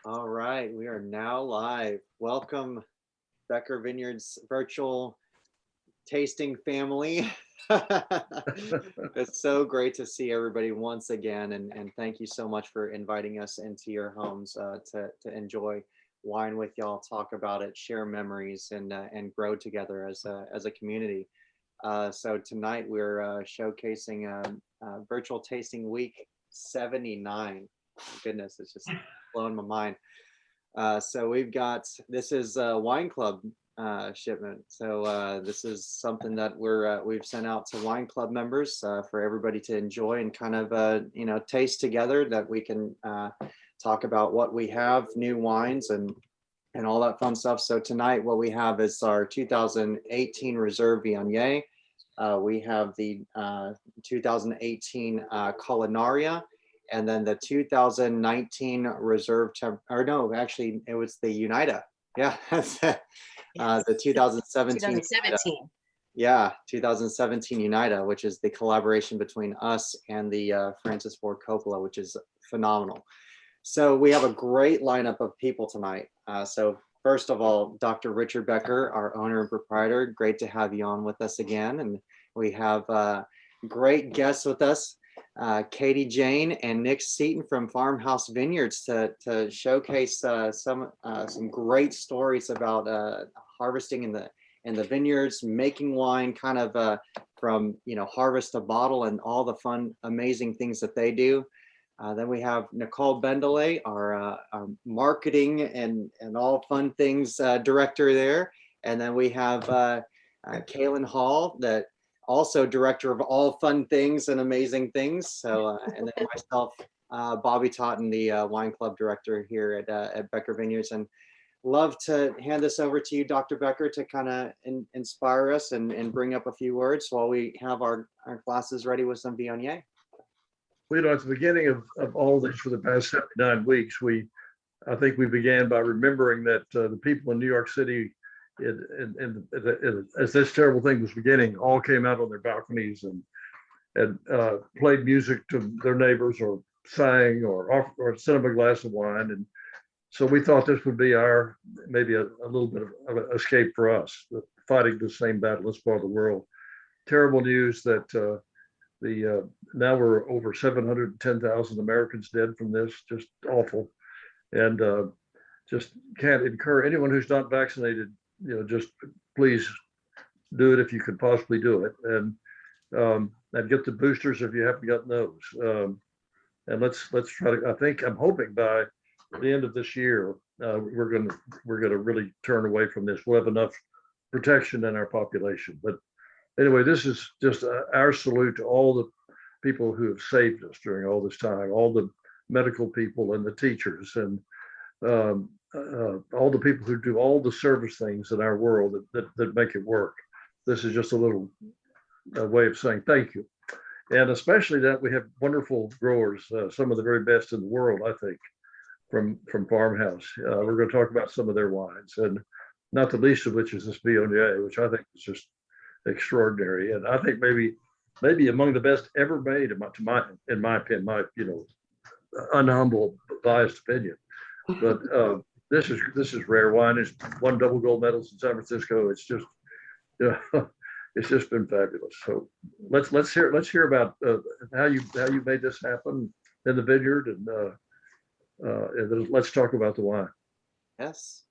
All right, we are now live. Welcome, Becker Vineyards virtual tasting family. It's so great to see everybody once again, and thank you so much for inviting us into your homes to enjoy wine with y'all, talk about it, share memories, and grow together as a community. So tonight we're showcasing virtual tasting week 79. Goodness, it's just blowing my mind. So we've got, this is a wine club shipment. So this is something that we've sent out to wine club members for everybody to enjoy and kind of taste together, that we can talk about what we have, new wines and all that fun stuff. So tonight what we have is our 2018 Reserve Viognier. We have the 2018 Culinaria, and then the 2019 Reserve or no, actually it was the Unida. Yeah, the 2017. 2017. Yeah, 2017 Unida, which is the collaboration between us and the Francis Ford Coppola, which is phenomenal. So we have a great lineup of people tonight. So first of all, Dr. Richard Becker, our owner and proprietor, great to have you on with us again. And we have great guests with us, Katie Jane and Nick Seaton from Farmhouse Vineyards to showcase some great stories about harvesting in the vineyards, making wine, kind of from harvest to bottle, and all the fun, amazing things that they do. Then we have Nicole Bendelay, our marketing and all fun things director there. And then we have Kaylin Hall, that also director of all fun things and amazing things. So, and then myself, Bobby Totten, the wine club director here at Becker Vineyards. And love to hand this over to you, Dr. Becker, to kind of inspire us and bring up a few words while we have our glasses ready with some Viognier. Well, at the beginning of all this for the past 79 weeks, I think we began by remembering that the people in New York City, as this terrible thing was beginning, all came out on their balconies and played music to their neighbors, or sang, or sent them a glass of wine. And so we thought this would be maybe a little bit of an escape for us, fighting the same battle as part of the world. Terrible news that now we're over 710,000 Americans dead from this. Just awful. And just can't encourage anyone who's not vaccinated, just please do it if you could possibly do it. And get the boosters if you haven't gotten those. And let's try to, I'm hoping by the end of this year, we're gonna really turn away from this. We'll have enough protection in our population. But anyway, this is just our salute to all the people who have saved us during all this time, all the medical people and the teachers, and all the people who do all the service things in our world that make it work. This is just a little way of saying thank you. And especially that we have wonderful growers, some of the very best in the world, I think, from Farmhouse. We're going to talk about some of their wines, and not the least of which is this Viognier, which I think is just extraordinary, and I think maybe among the best ever made, in my opinion, my unhumble biased opinion. But this is rare wine. It's won double gold medals in San Francisco. It's just it's just been fabulous. So let's hear about how you made this happen in the vineyard, and then let's talk about the wine. Yes.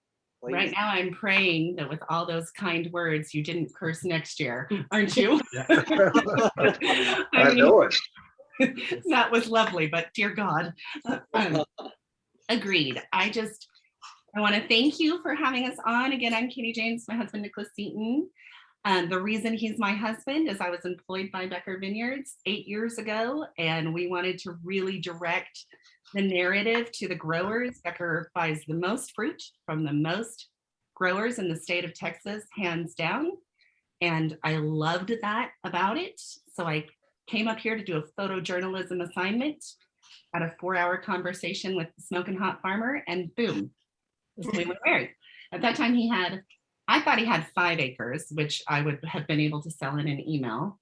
Please. Right now I'm praying that with all those kind words, you didn't curse next year, aren't you? I know it. That was lovely, but dear God. Agreed. I want to thank you for having us on. Again, I'm Katie James, my husband, Nicholas Seaton. The reason he's my husband is I was employed by Becker Vineyards 8 years ago, and we wanted to really direct the narrative to the growers. Becker buys the most fruit from the most growers in the state of Texas, hands down. And I loved that about it. So I came up here to do a photojournalism assignment, had a 4-hour conversation with the smoking hot farmer, and boom, we were married. At that time I thought he had 5 acres, which I would have been able to sell in an email.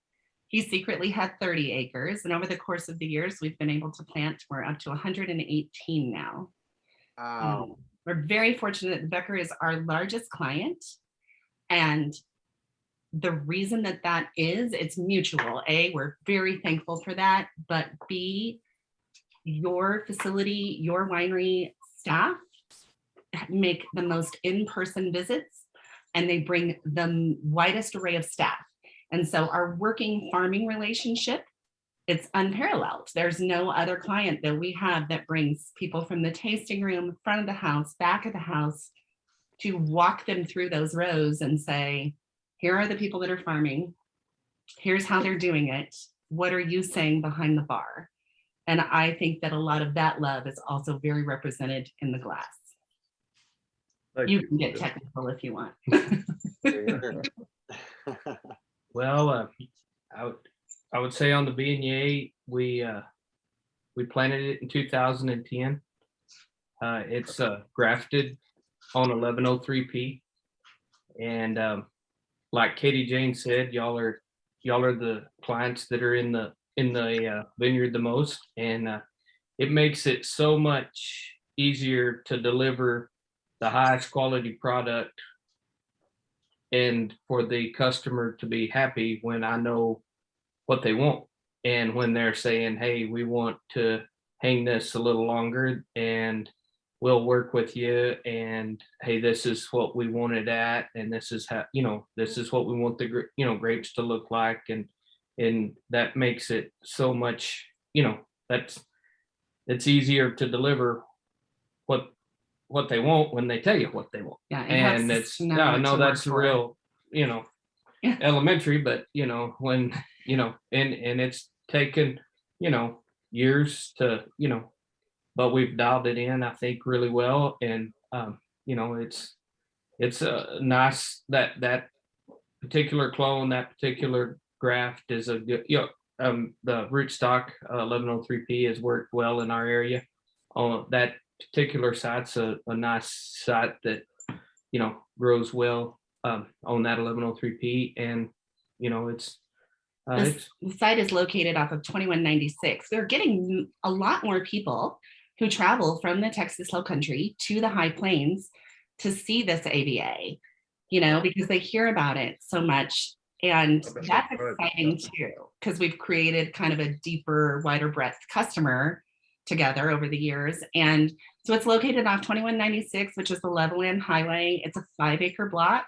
He secretly had 30 acres. And over the course of the years, we've been able to plant, we're up to 118 now. Wow. We're very fortunate that Becker is our largest client. And the reason that that is, it's mutual. A, we're very thankful for that. But B, your facility, your winery staff make the most in-person visits, and they bring the widest array of staff. And so our working farming relationship, it's unparalleled. There's no other client that we have that brings people from the tasting room, front of the house, back of the house, to walk them through those rows and say, here are the people that are farming. Here's how they're doing it. What are you saying behind the bar? And I think that a lot of that love is also very represented in the glass. Thank You can get technical if you want. Well, I would say on the Viognier, we planted it in 2010. It's grafted on 1103P, and like Katie Jane said, y'all are the clients that are in the vineyard the most, and it makes it so much easier to deliver the highest quality product and for the customer to be happy when I know what they want. And when they're saying, hey, we want to hang this a little longer and we'll work with you. And hey, this is what we want it at. And this is how, this is what we want the, grapes to look like. And that makes it so much, it's easier to deliver what they want when they tell you what they want. Yeah, And it's that's real, Yeah. elementary, but when and it's taken years to but we've dialed it in, I think, really well. And it's a nice that particular clone, that particular graft is a good the rootstock 1103P has worked well in our area. That particular site's a nice site that grows well on that 1103P, and it's the site is located off of 2196. We're getting a lot more people who travel from the Texas Hill Country to the High Plains to see this AVA, because they hear about it so much. And that's exciting too, because we've created kind of a deeper, wider breadth customer together over the years. And so it's located off 2196, which is the Levelland Highway. It's a 5-acre block.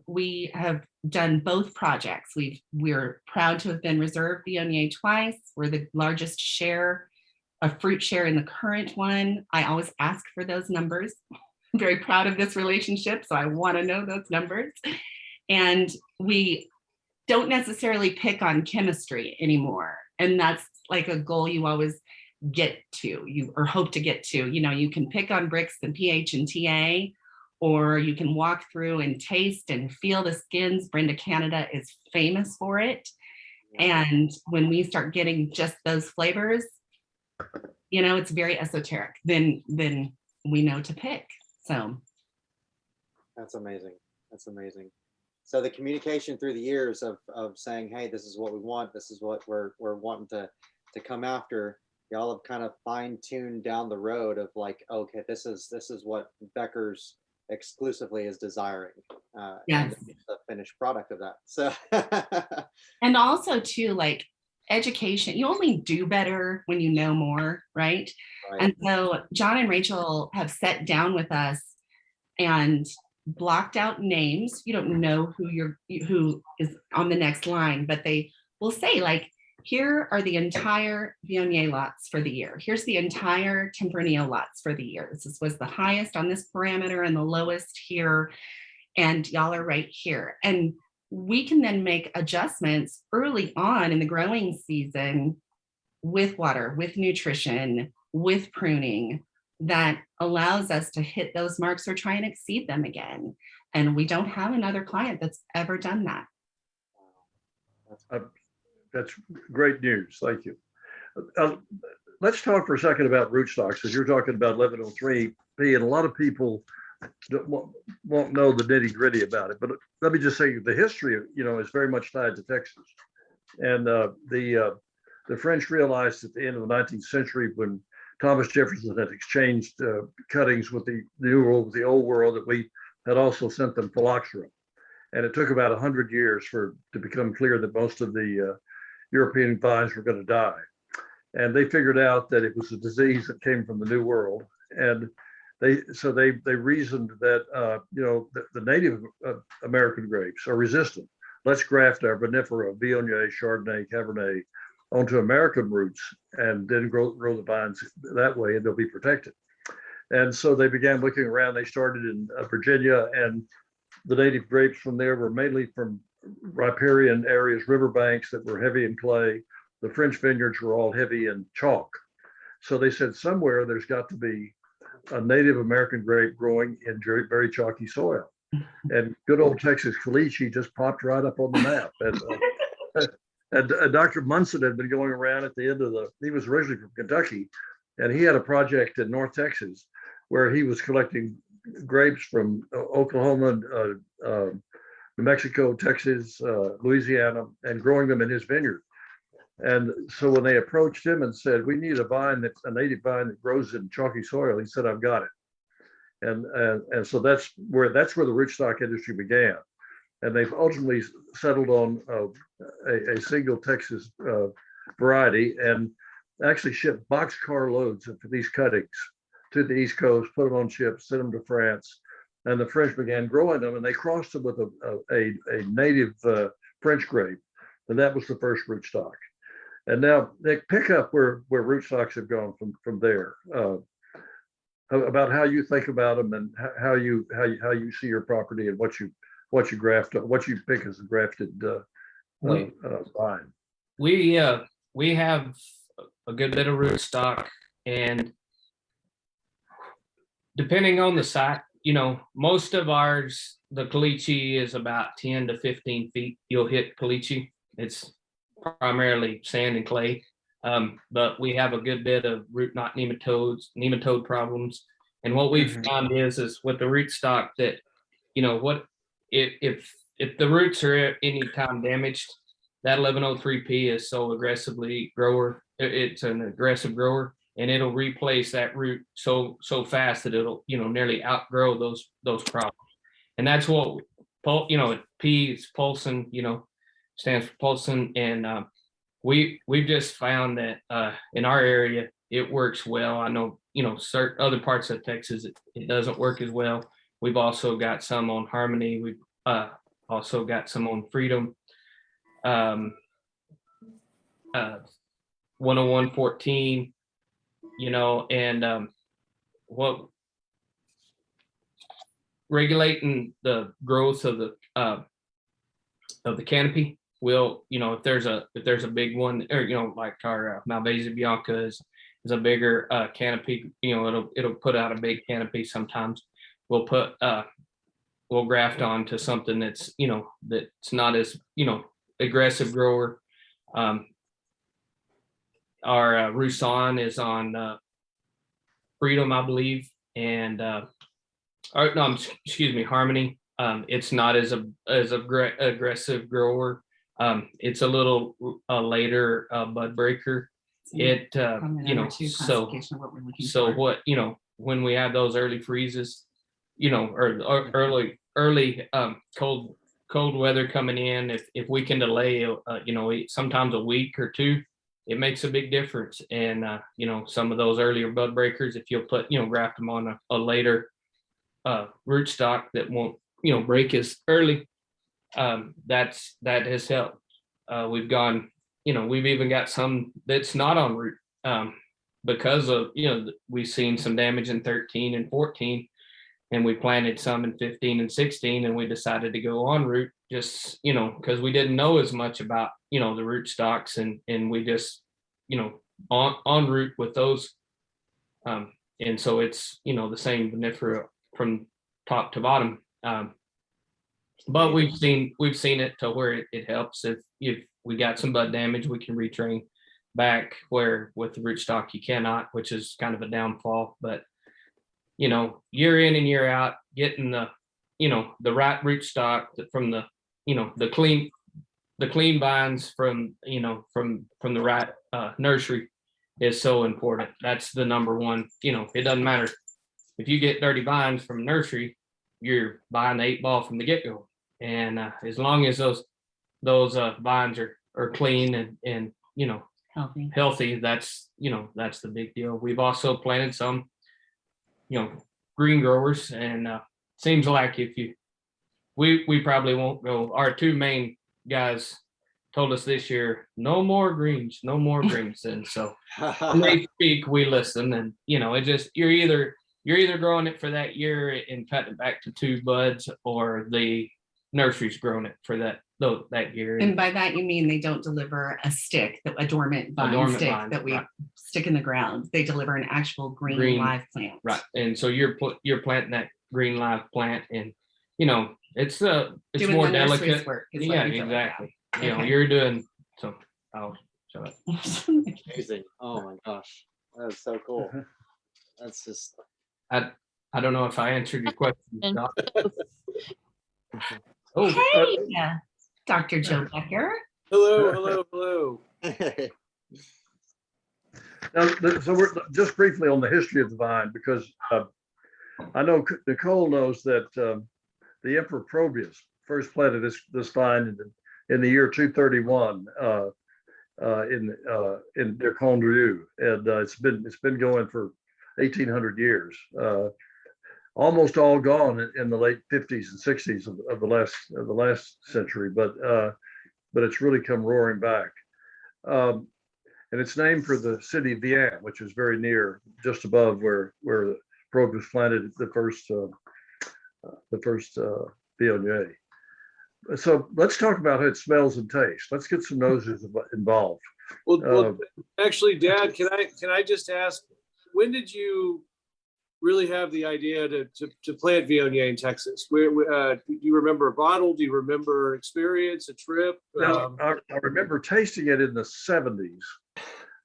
We have done both projects. We're proud to have been reserved Viognier twice. We're the largest share of fruit share in the current one. I always ask for those numbers. I'm very proud of this relationship, so I want to know those numbers. And we don't necessarily pick on chemistry anymore. And that's like a goal you always get to, or hope to get to. You can pick on Brix and pH and TA, or you can walk through and taste and feel the skins. Brenda Canada is famous for it. And when we start getting just those flavors, it's very esoteric. Then we know to pick. So that's amazing. That's amazing. So the communication through the years of saying, hey, this is what we want, this is what we're wanting to come after, y'all have kind of fine-tuned down the road of like, okay, this is what Becker's exclusively is desiring. Yes. And the finished product of that. So and also too, like, education, you only do better when you know more, right? And so John and Rachel have sat down with us and blocked out names. You don't know who is on the next line, but they will say, like, here are the entire Viognier lots for the year. Here's the entire Tempranillo lots for the year. This was the highest on this parameter and the lowest here. And y'all are right here. And we can then make adjustments early on in the growing season with water, with nutrition, with pruning, that allows us to hit those marks or try and exceed them again. And we don't have another client that's ever done that. That's great news. Thank you. Let's talk for a second about rootstocks, because you're talking about 1103P, and a lot of people won't know the nitty gritty about it. But let me just say the history, is very much tied to Texas. And the French realized at the end of the 19th century, when Thomas Jefferson had exchanged cuttings with the New World, with the Old World, that we had also sent them phylloxera. And it took about 100 years to become clear that most of the European vines were going to die. And they figured out that it was a disease that came from the New World. And they reasoned that the native American grapes are resistant. Let's graft our vinifera, Viognier, Chardonnay, Cabernet onto American roots and then grow the vines that way, and they'll be protected. And so they began looking around. They started in Virginia, and the native grapes from there were mainly from riparian areas, riverbanks that were heavy in clay. The French vineyards were all heavy in chalk. So they said somewhere there's got to be a Native American grape growing in very, very chalky soil. And good old Texas caliche just popped right up on the map. And Dr. Munson had been going around at the end of he was originally from Kentucky, and he had a project in North Texas where he was collecting grapes from Oklahoma, New Mexico, Texas, Louisiana, and growing them in his vineyard. And so when they approached him and said, we need a native vine that grows in chalky soil, he said, I've got it. And so that's where the rootstock industry began. And they've ultimately settled on a single Texas variety, and actually shipped boxcar loads of these cuttings to the East Coast, put them on ships, sent them to France. And the French began growing them, and they crossed them with a native French grape. And that was the first rootstock. And now they pick up where rootstocks have gone from there. About how you think about them and how you see your property and what you graft, what you pick as a grafted vine. We have a good bit of rootstock, and depending on the site, most of ours, the caliche is about 10 to 15 feet. You'll hit caliche. It's primarily sand and clay. But we have a good bit of root knot nematode problems. And what we've found is with the rootstock that, if the roots are at any time damaged, that 1103P is so aggressively grower. It's an aggressive grower, and it'll replace that root so fast that it'll, nearly outgrow those problems. And that's what, P is Paulson, stands for Paulson. And we've just found that in our area, it works well. I know, certain other parts of Texas, it doesn't work as well. We've also got some on Harmony. We've also got some on Freedom. 10114, and what regulating the growth of the canopy will, if there's a big one, or like our Malvasia Bianca is a bigger canopy, it'll put out a big canopy. Sometimes we'll graft onto something that's that's not as aggressive grower. Our Roussan is on Freedom, I believe, and Harmony. It's not as aggressive grower. It's a little later bud breaker. When we have those early freezes, or early cold weather coming in, if we can delay sometimes a week or two, it makes a big difference. And some of those earlier bud breakers, if you'll put graft them on a later rootstock that won't break as early, that has helped. We've even got some that's not on root because of we've seen some damage in 13 and 14, and we planted some in 15 and 16, and we decided to go on root just because we didn't know as much about the rootstocks, and we just on root with those, and so it's the same vinifera from top to bottom. But we've seen it to where it helps. If we got some bud damage, we can retrain back, where with the rootstock you cannot, which is kind of a downfall. But year in and year out, getting the right rootstock from the clean vines from the right nursery is so important. That's the number one, it doesn't matter. If you get dirty vines from a nursery, you're buying the 8-ball from the get-go. And as long as those vines are clean and healthy, that's the big deal. We've also planted some, green growers, and seems like we probably won't go. Our two main guys told us this year, no more greens, no more greens. And so when they speak, we listen. And it just, you're either growing it for that year and cutting it back to 2 buds, or the nursery's growing it for that year. And by that, you mean they don't deliver a stick, a dormant vine stick vine, that we right. stick in the ground. They deliver an actual green live plant. Right. And so you're planting that green live plant, and it's Doing more the nursery's delicate. work is what Yeah, you feel like exactly. now. Okay. You're doing so. I'll show it. Amazing. Oh my gosh. That's so cool. That's just I don't know if I answered your question, Doc. Oh, Hey, Dr. Joe Becker. Hello. Now, so we're just briefly on the history of the vine, because I know Nicole knows that the Emperor Probius first planted this vine in the year 231 in their Condrieu, and it's been going for 1800 years. Almost all gone in the late 50s and 60s of the last century, but it's really come roaring back. And it's named for the city of Vienne, which is very near, just above where Probius planted the first Viognier. So let's talk about how it smells and tastes. Let's get some noses involved. Well, actually, Dad, can I just ask, when did you really have the idea to plant Viognier in Texas? Do you remember a bottle? Do you remember experience, a trip? Now, I remember tasting it in the 70s.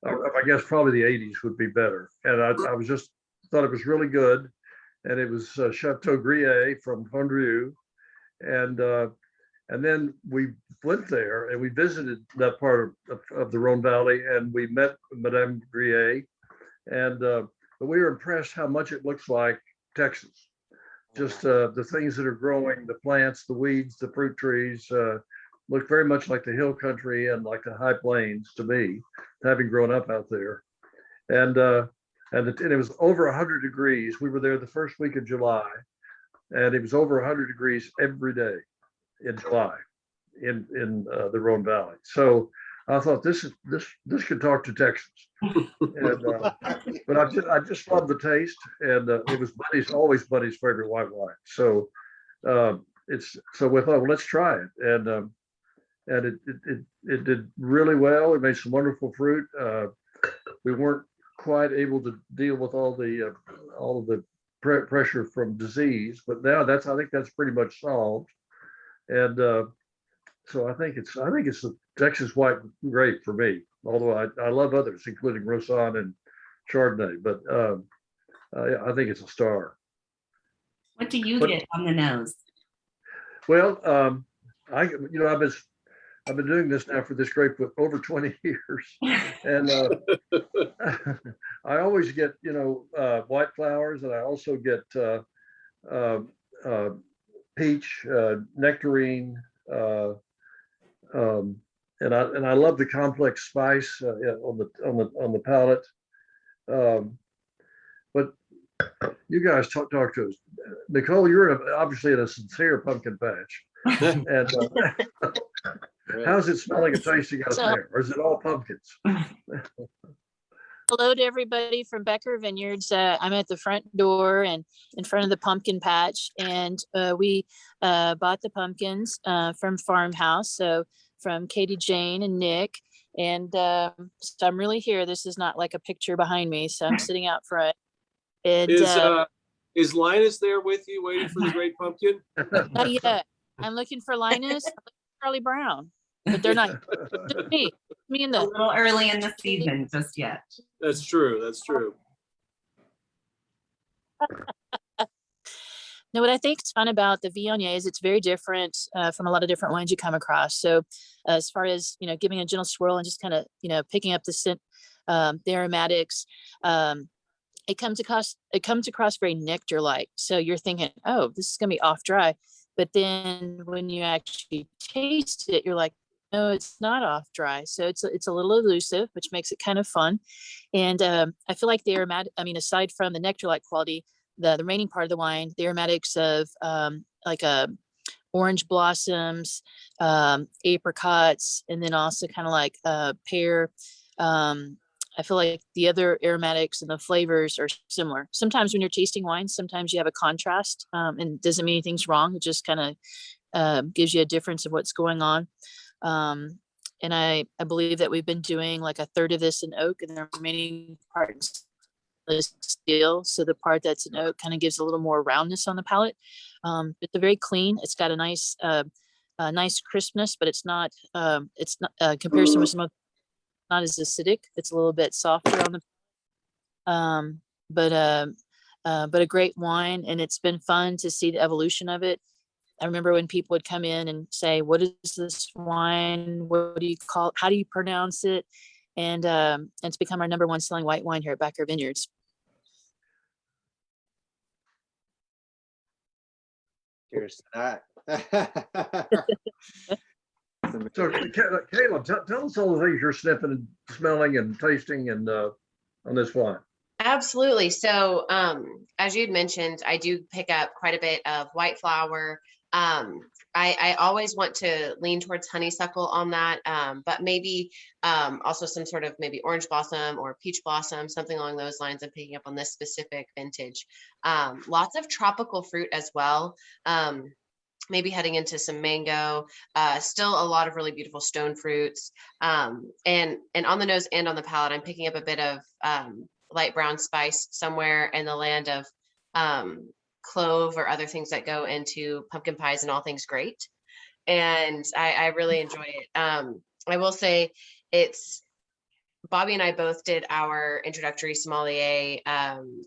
I guess probably the 80s would be better. And I was just thought it was really good. And it was Chateau Gruyere from Condrieu. And then we went there and we visited that part of the Rhone Valley, and we met Madame Gruyere. And but we were impressed how much it looks like Texas. Just the things that are growing, the plants, the weeds, the fruit trees, look very much like the hill country and like the high plains to me, having grown up out there. And it was over 100 degrees. We were there the first week of July, and it was over 100 degrees every day in July in the Rhone Valley. So I thought this could talk to Texas. And, but I just love the taste, and it was always Buddy's favorite white wine. So we thought, well, let's try it, and it did really well. It made some wonderful fruit. We weren't quite able to deal with all of the pressure from disease, but now I think that's pretty much solved. And so I think it's the Texas white grape for me, although I love others, including Roussanne and Chardonnay, but I think it's a star. What do you get on the nose? Well, I've been doing this now for this grape for over 20 years, and I always get white flowers, and I also get peach, nectarine, and I love the complex spice on the palate. But you guys talk to us. Nicole, you're obviously in a sincere pumpkin patch, and how's it smelling and tasting out there, or is it all pumpkins? Hello to everybody from Becker Vineyards. I'm at the front door and in front of the pumpkin patch, and we bought the pumpkins from Farmhouse, so from Katie Jane and Nick, and so I'm really here. This is not like a picture behind me, so I'm sitting out front. And, is Linus there with you, waiting for the great pumpkin? not yet. I'm looking for Linus, I'm looking for Charlie Brown, but they're not. Just me and A the little early in the season just yet. That's true. No, what I think is fun about the Viognier is it's very different from a lot of different wines you come across. So as far as, giving a gentle swirl and just kind of, picking up the scent the aromatics. It comes across very nectar-like. So you're thinking, oh, this is gonna be off dry. But then when you actually taste it, you're like, no, it's not off dry. So it's a little elusive, which makes it kind of fun. And I feel like the aromatic, I mean, aside from the nectar-like quality, the remaining part of the wine, the aromatics of like orange blossoms, apricots, and then also kind of like pear. I feel like the other aromatics and the flavors are similar. Sometimes when you're tasting wine, sometimes you have a contrast, and it doesn't mean anything's wrong. It just kind of gives you a difference of what's going on. And I believe that we've been doing like a third of this in oak and the remaining parts steel. So the part that's in oak kind of gives a little more roundness on the palate. But they're very clean. It's got a nice crispness, but it's not comparison with some of, not as acidic. It's a little bit softer on the, but a great wine, and it's been fun to see the evolution of it. I remember when people would come in and say, what is this wine? What do you call it? How do you pronounce it? And it's become our #1 selling white wine here at Becker Vineyards. Cheers to that. So Caleb, tell us all the things you're sniffing and smelling and tasting and on this wine. Absolutely. So, as you'd mentioned, I do pick up quite a bit of white flower. I always want to lean towards honeysuckle on that, but maybe also some sort of maybe orange blossom or peach blossom, something along those lines. I'm picking up on this specific vintage. Lots of tropical fruit as well. Maybe heading into some mango, still a lot of really beautiful stone fruits. And on the nose and on the palate, I'm picking up a bit of light brown spice somewhere in the land of clove or other things that go into pumpkin pies and all things great. And I really enjoy it. I will say Bobby and I both did our introductory sommelier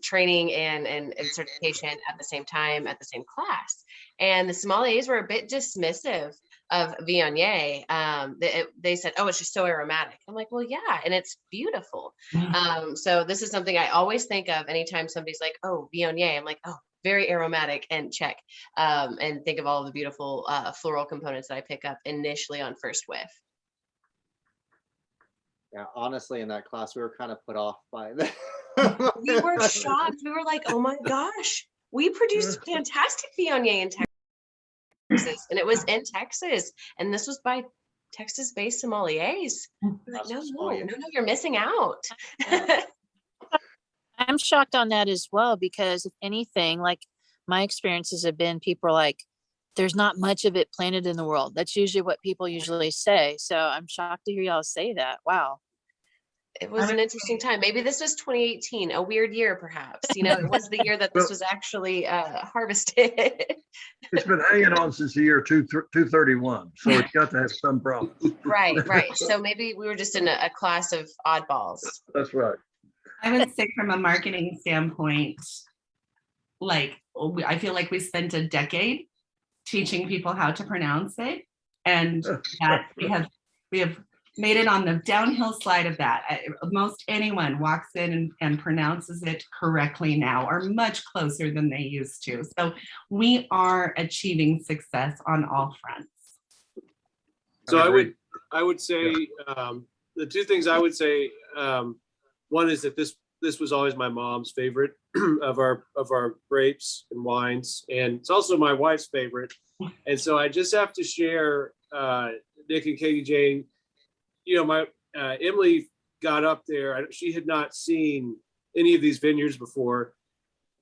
training and certification at the same time, at the same class. And the sommeliers were a bit dismissive of Viognier. They said, oh, it's just so aromatic. I'm like, well, yeah, and it's beautiful. So this is something I always think of anytime somebody's like, oh, Viognier. I'm like, oh, very aromatic, and check. And think of all of the beautiful floral components that I pick up initially on first whiff. Yeah, honestly, in that class, we were kind of put off by that. We were shocked. We were like, oh my gosh, we produced fantastic Viognier in Texas, and it was in Texas, and this was by Texas-based sommeliers. We're like, no, you're missing out. I'm shocked on that as well, because if anything, like my experiences have been, people are like, there's not much of it planted in the world. That's usually what people usually say. So I'm shocked to hear y'all say that. Wow. It was an interesting time. Maybe this was 2018, a weird year, perhaps. You know, it was the year that this was actually harvested. It's been hanging on since the year 231, so it's got to have some problem. Right. So maybe we were just in a class of oddballs. That's right. I would say from a marketing standpoint, like I feel like we spent a decade teaching people how to pronounce it, and that we have made it on the downhill slide of that. Most anyone walks in and pronounces it correctly now, or much closer than they used to. So we are achieving success on all fronts. So I would say the two things I would say. One is that this was always my mom's favorite of our grapes and wines, and it's also my wife's favorite. And so I just have to share, Nick and Katie Jane. You know, my Emily got up there. She had not seen any of these vineyards before,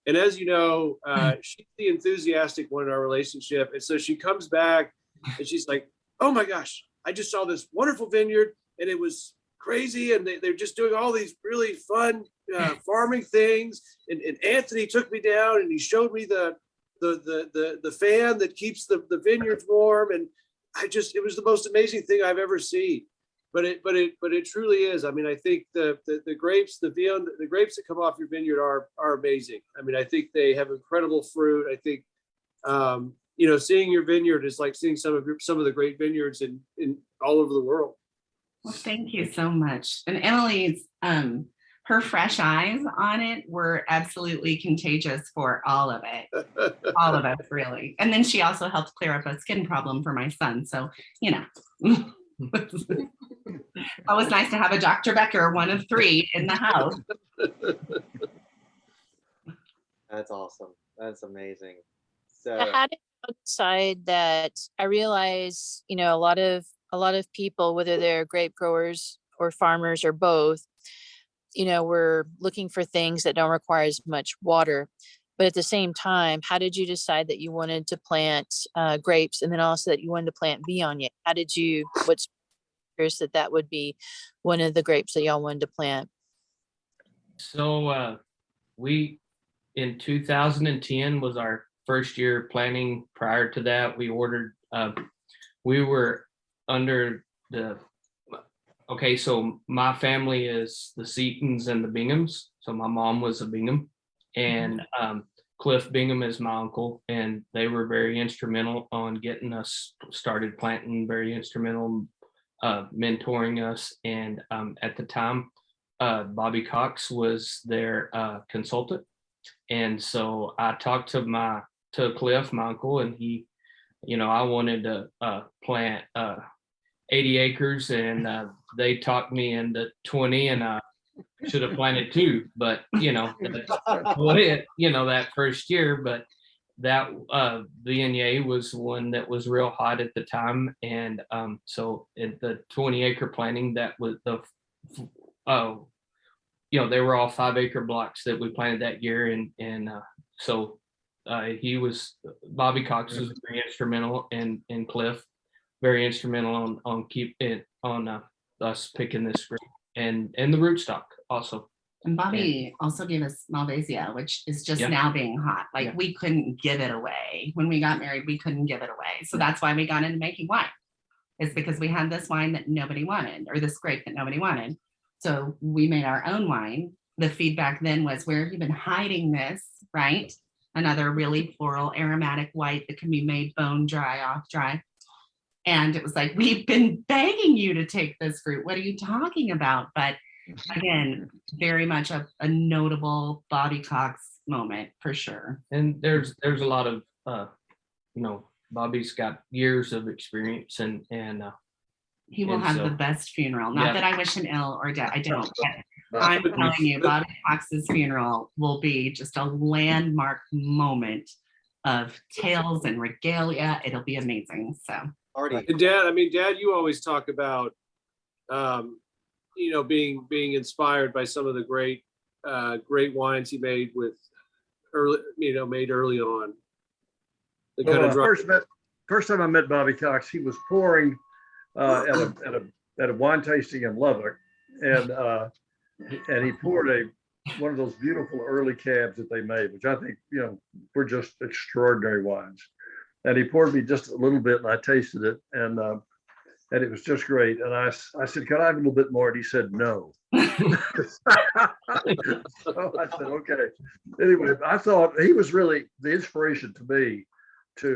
and as you know, she's the enthusiastic one in our relationship. And so she comes back and she's like, "Oh my gosh, I just saw this wonderful vineyard, and it was crazy, and they're just doing all these really fun farming things. And Anthony took me down and he showed me the fan that keeps the vineyards warm, and it was the most amazing thing I've ever seen. But it truly is. I mean, I think the grapes, the grapes that come off your vineyard are amazing. I mean, I think they have incredible fruit. I think seeing your vineyard is like seeing some of the great vineyards in all over the world. Well, thank you so much. And Emily's, her fresh eyes on it were absolutely contagious for all of it. All of us, really. And then she also helped clear up a skin problem for my son. So, you know, always nice to have a Dr. Becker, one of 3 in the house. That's awesome. That's amazing. I So had to decide that I realize, you know, a lot of people, whether they're grape growers or farmers or both, you know, we're looking for things that don't require as much water. But at the same time, how did you decide that you wanted to plant grapes, and then also that you wanted to plant Viognier? How did you, what's that would be one of the grapes that y'all wanted to plant? So we, in 2010 was our first year planting. Prior to that, we ordered, we were under the, okay, so my family is the Seatons and the Binghams. So my mom was a Bingham, and Cliff Bingham is my uncle, and they were very instrumental on getting us started planting, very instrumental, mentoring us. And at the time, Bobby Cox was their consultant. And so I talked to Cliff, my uncle, and he, you know, I wanted to plant 80 acres, and they talked me into 20, and I should have planted 2, but you know, that's what it, you know, that first year. But that Viognier was one that was real hot at the time. And so at the 20-acre planting, that was the, you know, they were all 5-acre blocks that we planted that year. And so he was, Bobby Cox was very instrumental, and Cliff very instrumental on keep it on us picking this grape, and the rootstock also. And Bobby also gave us Malvasia, which is just Yeah. now being hot. Like Yeah. we couldn't give it away. When we got married, we couldn't give it away. So that's why we got into making wine. It's because we had this wine that nobody wanted, or this grape that nobody wanted. So we made our own wine. The feedback then was, where have you been hiding this, right? Another really floral aromatic white that can be made bone dry, off dry. And it was like, we've been begging you to take this fruit. What are you talking about? But again, very much a notable Bobby Cox moment for sure. And there's a lot of you know, Bobby's got years of experience, and He will And have so- the best funeral. Not Yeah. that I wish him ill or death. I don't. But I'm telling you, Bobby Cox's funeral will be just a landmark moment of tales and regalia. It'll be amazing. So already, And Dad, I mean, Dad, you always talk about, you know, being inspired by some of the great wines he made with made early on. The kind Well, of dry- first time I met Bobby Cox, he was pouring at a wine tasting in Lubbock, and he poured one of those beautiful early cabs that they made, which I think, you know, were just extraordinary wines. And he poured me just a little bit, and I tasted it, and it was just great. And I said, "Can I have a little bit more?" And he said, "No." So I said, "Okay." Anyway, I thought he was really the inspiration to me.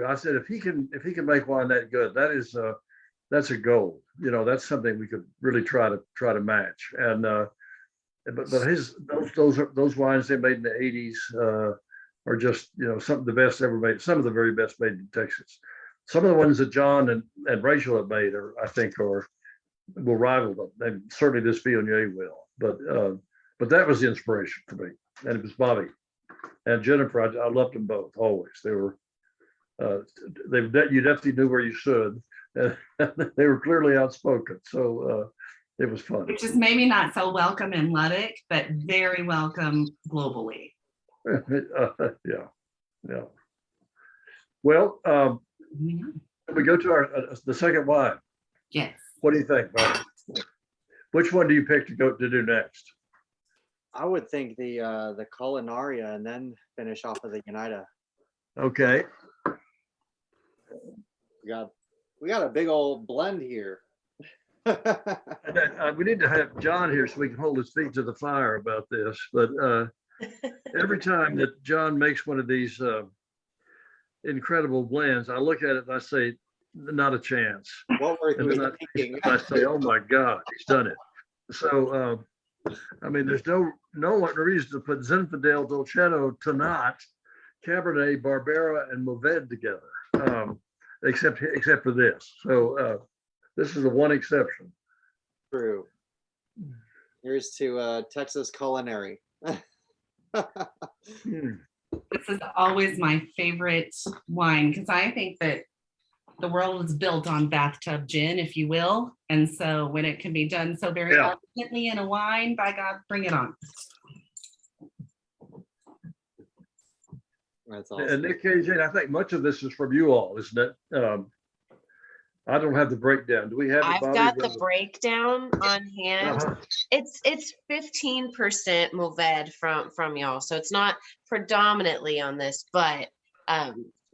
I said, if he can make wine that good, that's a goal. You know, that's something we could really try to match. And but those wines they made in the 80s are just, you know, some of the best ever made. Some of the very best made in Texas. Some of the ones that John and Rachel have made will rival them. And certainly this Viognier will. But that was the inspiration for me, and it was Bobby and Jennifer. I loved them both always. They were. You definitely knew where you stood. They were clearly outspoken, so it was fun. which is maybe not so welcome in Lubbock, but very welcome globally. Yeah. Well, we go to the second wine. Yes. What do you think, Bob? Which one do you pick to do next? I would think the Culinaria, and then finish off with the Unida. Okay. We got a big old blend here. We need to have John here so we can hold his feet to the fire about this. But every time that John makes one of these incredible blends, I look at it and I say, not a chance. What were And we then thinking? I say, oh my God, he's done it. So, I mean, there's no reason to put Zinfandel, Dolcetto, Tannat, Cabernet, Barbera, and Mourvèdre together, except for this. So this is the one exception. True. Here's to Texas culinary. Hmm. This is always my favorite wine because I think that the world was built on bathtub gin, if you will. And so when it can be done so very Yeah. elegantly in a wine, by God, bring it on. That's And awesome. Nick KJ, I think much of this is from you all, isn't it? I don't have the breakdown. Do we have it, I've Bobby? got the breakdown on hand. Uh-huh. It's 15% Mourvèdre from y'all, so it's not predominantly on this, but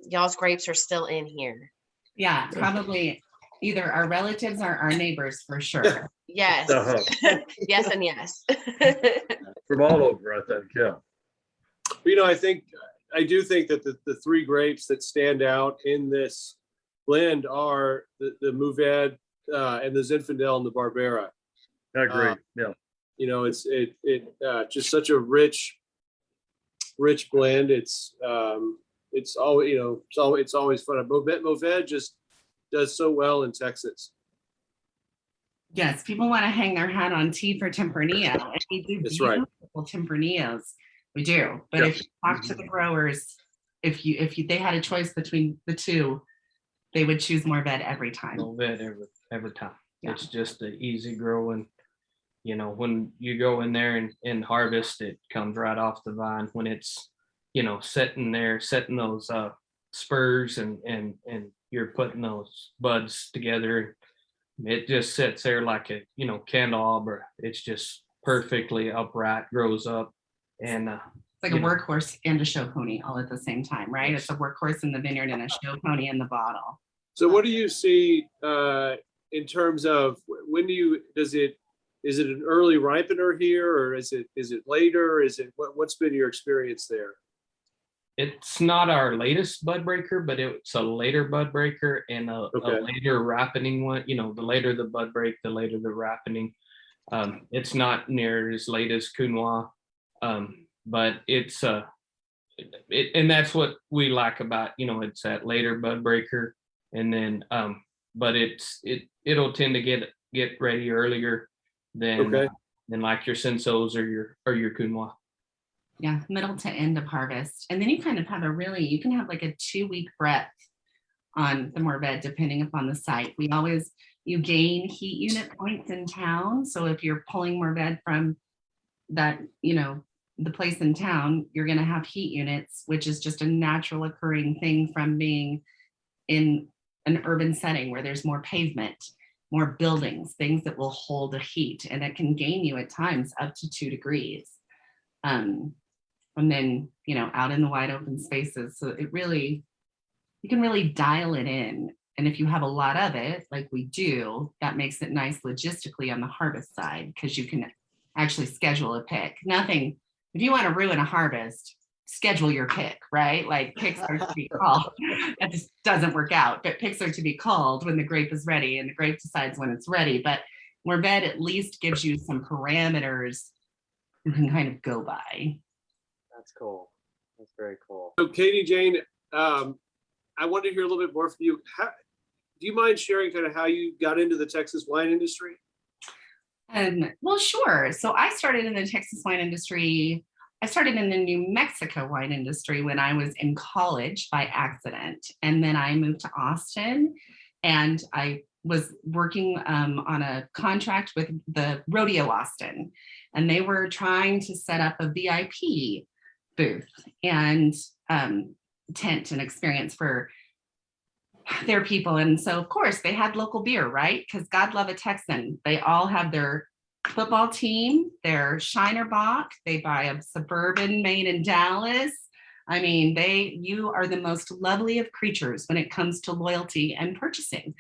y'all's grapes are still in here. Yeah, probably either our relatives or our neighbors for sure. Yes, Uh-huh. yes, and yes. From all over, I think, yeah. You know, I do think that the three grapes that stand out in this blend are the Mourvèdre and the Zinfandel and the Barbera. I agree. Yeah. You know, it's just such a rich blend. It's always, you know, it's always fun. Mourvèdre just does so well in Texas. Yes, people want to hang their hat on tea for Tempranillo. And we do That's right. beautiful Tempranillos. We do. But Yeah. if you talk to the growers, if they had a choice between the two, they would choose Mourvèdre every time. Mourvèdre every time. Yeah. It's just the easy growing. You know, when you go in there and harvest, it comes right off the vine. When it's, you know, setting those spurs and you're putting those buds together, it just sits there like a, you know, candelabra. It's just perfectly upright, grows up, and It's like a workhorse and a show pony all at the same time, right? It's a workhorse in the vineyard and a show pony in the bottle. So what do you see in terms of is it an early ripener here, or is it later? What's been your experience there? it's not our latest bud breaker, but it's a later bud breaker and a later ripening one. You know, the later the bud break, the later the ripening. It's not near as late as Counois, but it's and that's what we like about, you know, it's that later bud breaker, and then but it'll tend to get ready earlier than like your Sensos or your Counois. Yeah, middle to end of harvest. And then you kind of have you can have like a 2-week breadth on the Mourvèdre depending upon the site. You gain heat unit points in town. So if you're pulling Mourvèdre from that, you know, the place in town, you're going to have heat units, which is just a natural occurring thing from being in an urban setting where there's more pavement, more buildings, things that will hold a heat, and it can gain you at times up to 2 degrees. And then, you know, out in the wide open spaces. So you can really dial it in. And if you have a lot of it, like we do, that makes it nice logistically on the harvest side, because you can actually schedule a pick. If you want to ruin a harvest, schedule your pick, right? Like picks are to be called. That just doesn't work out, but picks are to be called when the grape is ready, and the grape decides when it's ready. But Mourvèdre at least gives you some parameters you can kind of go by. That's cool. That's very cool. So Katie Jane, I wanted to hear a little bit more from you. Do you mind sharing kind of how you got into the Texas wine industry? Well, sure. So I started in the Texas wine industry. I started in the New Mexico wine industry when I was in college by accident. And then I moved to Austin, and I was working on a contract with the Rodeo Austin, and they were trying to set up a VIP booth and tent and experience for their people. And so of course they had local beer, right? Because God love a Texan. They all have their football team, their Shiner Bock. They buy a Suburban made in Dallas. I mean, you are the most lovely of creatures when it comes to loyalty and purchasing.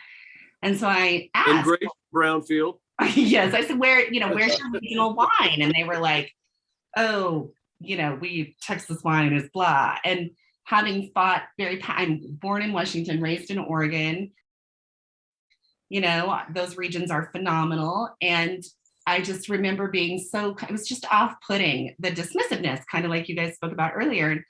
And so I asked, In Great Brownfield. yes, I said, where's your regional wine? And they were like, oh, you know, Texas wine is blah. And having fought I'm born in Washington, raised in Oregon, those regions are phenomenal. And I just remember being it was just off-putting, the dismissiveness, kind of like you guys spoke about earlier. And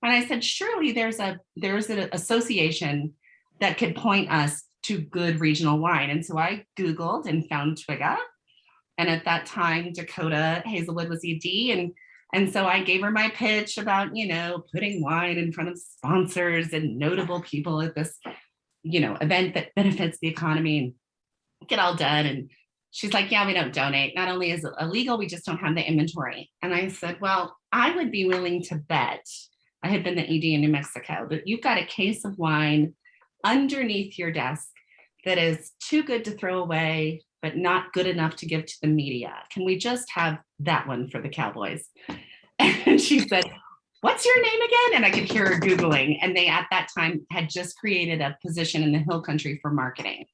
I said, surely there's an association that could point us to good regional wine. And so I Googled and found Twiga. And at that time, Dakota Hazelwood was ED. And so I gave her my pitch about, putting wine in front of sponsors and notable people at this, event that benefits the economy, and get all done. And she's like, yeah, we don't donate. Not only is it illegal, we just don't have the inventory. And I said, well, I would be willing to bet, I had been the ED in New Mexico, that you've got a case of wine underneath your desk that is too good to throw away, but not good enough to give to the media. Can we just have that one for the Cowboys? And she said, what's your name again? And I could hear her Googling. And they, at that time, had just created a position in the Hill Country for marketing.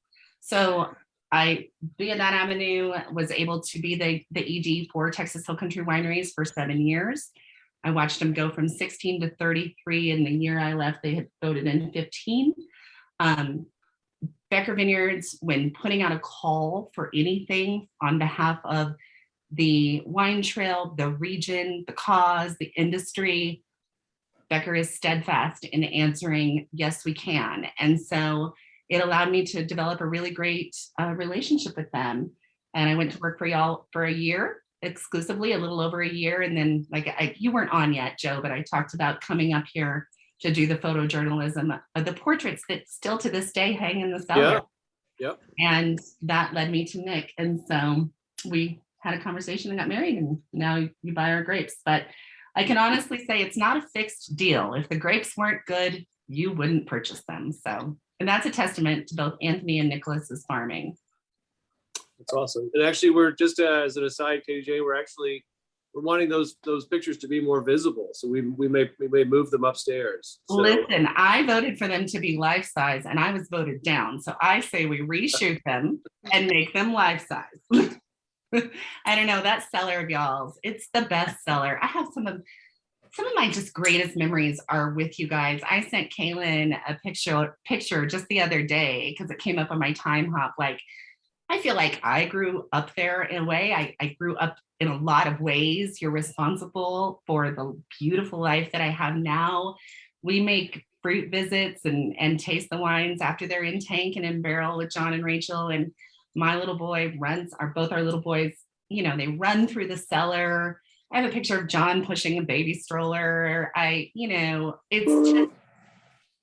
So I, via that avenue, was able to be the ED for Texas Hill Country Wineries for 7 years. I watched them go from 16 to 33. And the year I left, they had voted in 15. Becker Vineyards, when putting out a call for anything on behalf of the wine trail, the region, the cause, the industry, Becker is steadfast in answering, yes, we can. And so it allowed me to develop a really great relationship with them. And I went to work for y'all for a year, exclusively, a little over a year. And then, you weren't on yet, Joe, but I talked about coming up here to do the photojournalism of the portraits that still to this day hang in the cellar. Yep. And that led me to Nick. And so we had a conversation and got married, and now you buy our grapes. But I can honestly say it's not a fixed deal. If the grapes weren't good, you wouldn't purchase them. So, and that's a testament to both Anthony and Nicholas's farming. That's awesome. And actually, we're just as an aside, KJ, we're wanting those pictures to be more visible. So we may move them upstairs. So. Listen, I voted for them to be life size, and I was voted down. So I say we reshoot them and make them life size. I don't know, that cellar of y'all's, it's the best cellar. I have some of my just greatest memories are with you guys. I sent Kaylin a picture just the other day because it came up on my time hop. I feel like I grew up there in a way. I grew up in a lot of ways. You're responsible for the beautiful life that I have now. We make fruit visits and taste the wines after they're in tank and in barrel with John and Rachel. And my little boy both our little boys, they run through the cellar. I have a picture of John pushing a baby stroller. It's just,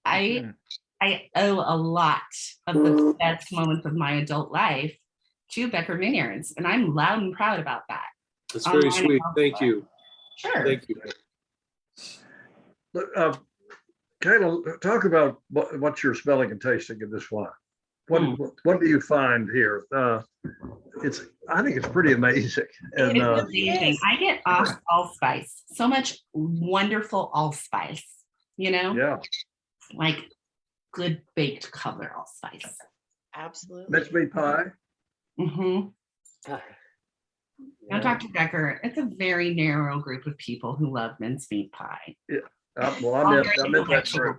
I owe a lot of the best moments of my adult life to Becker Vineyards, and I'm loud and proud about that. That's very sweet. Thank you. Sure. Thank you. Kayla, talk about what you're smelling and tasting in this wine. What do you find here? I think it's pretty amazing. And it's amazing. I get allspice, so much wonderful allspice, yeah, like good baked color allspice. Absolutely. mincemeat pie. Mm-hmm. Yeah. Now, Dr. Becker, it's a very narrow group of people who love mincemeat pie. Well, I meant that true.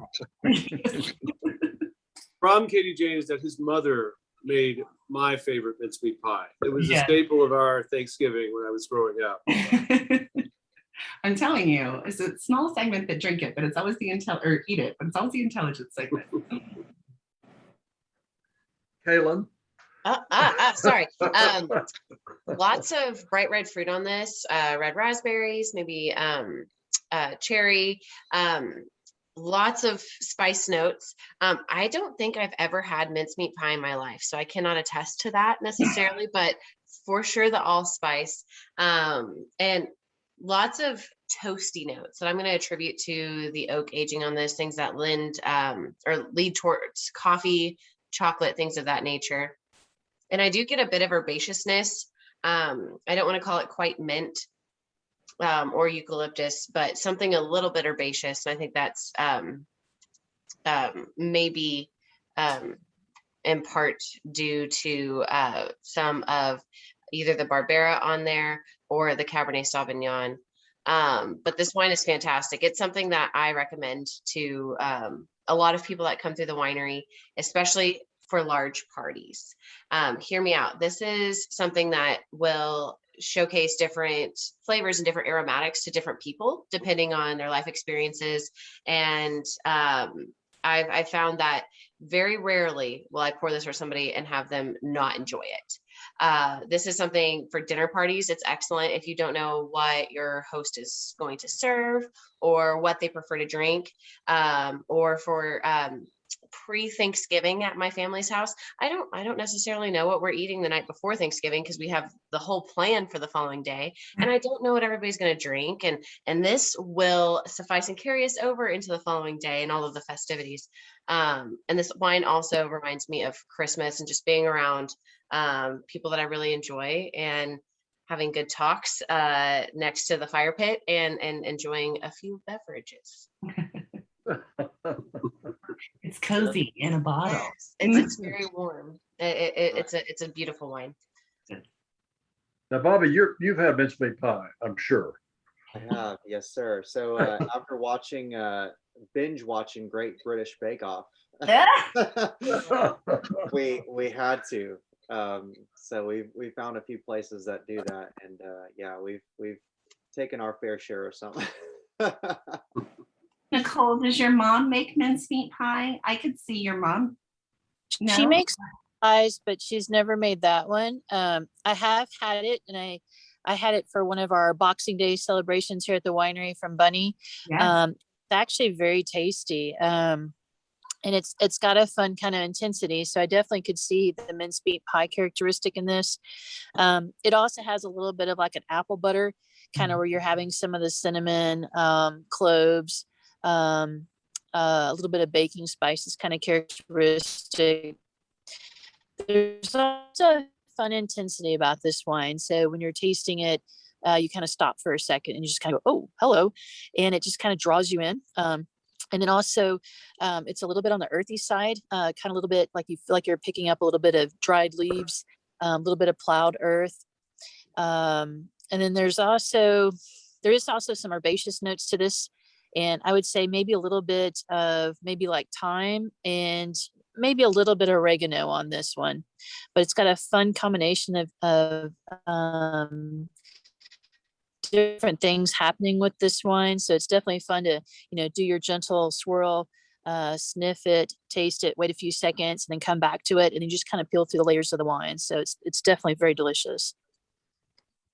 From Katie Jane is that his mother made my favorite mincemeat pie. It was a staple of our Thanksgiving when I was growing up. I'm telling you, it's a small segment that drink it, but it's always eat it, but it's always the intelligent segment. Kaylin. Sorry. Lots of bright red fruit on this. Red raspberries, maybe cherry. Lots of spice notes. I don't think I've ever had mincemeat pie in my life, so I cannot attest to that necessarily, but for sure the allspice. And lots of toasty notes that I'm going to attribute to the oak aging on this, things that lead towards coffee, chocolate, things of that nature. And I do get a bit of herbaceousness. I don't want to call it quite mint or eucalyptus, but something a little bit herbaceous. And I think that's maybe in part due to some of either the Barbera on there or the Cabernet Sauvignon. But this wine is fantastic. It's something that I recommend to a lot of people that come through the winery, especially for large parties. Hear me out. This is something that will showcase different flavors and different aromatics to different people, depending on their life experiences. And I've found that very rarely will I pour this for somebody and have them not enjoy it. This is something for dinner parties. It's excellent if you don't know what your host is going to serve or what they prefer to drink, or for pre-Thanksgiving at my family's house. I don't necessarily know what we're eating the night before Thanksgiving because we have the whole plan for the following day, and I don't know what everybody's going to drink, and this will suffice and carry us over into the following day and all of the festivities. And this wine also reminds me of Christmas and just being around people that I really enjoy and having good talks next to the fire pit and enjoying a few beverages. It's cozy in a bottle. Yes, it's very warm. It's a beautiful wine. Now, Bobby, you've had mincemeat pie, I'm sure. I have, yes, sir. So after binge watching Great British Bake Off, we had to. So we found a few places that do that, and yeah, we've taken our fair share of something. Nicole, does your mom make mincemeat pie? I could see your mom. No? She makes pies, but she's never made that one. I have had it, and I had it for one of our Boxing Day celebrations here at the winery from Bunny. Yes. It's actually very tasty. And it's got a fun kind of intensity. So I definitely could see the mincemeat pie characteristic in this. It also has a little bit of like an apple butter, kind of where you're having some of the cinnamon, cloves, a little bit of baking spices kind of characteristic. There's also a fun intensity about this wine. So when you're tasting it, you kind of stop for a second and you just kind of go, oh, hello. And it just kind of draws you in. And then also it's a little bit on the earthy side, kind of a little bit like you feel like you're picking up a little bit of dried leaves, a little bit of plowed earth. And then there is also some herbaceous notes to this. And I would say maybe a little bit of maybe like thyme and maybe a little bit of oregano on this one. But it's got a fun combination of different things happening with this wine. So it's definitely fun to, do your gentle swirl, sniff it, taste it, wait a few seconds, and then come back to it. And then just kind of peel through the layers of the wine. So it's definitely very delicious.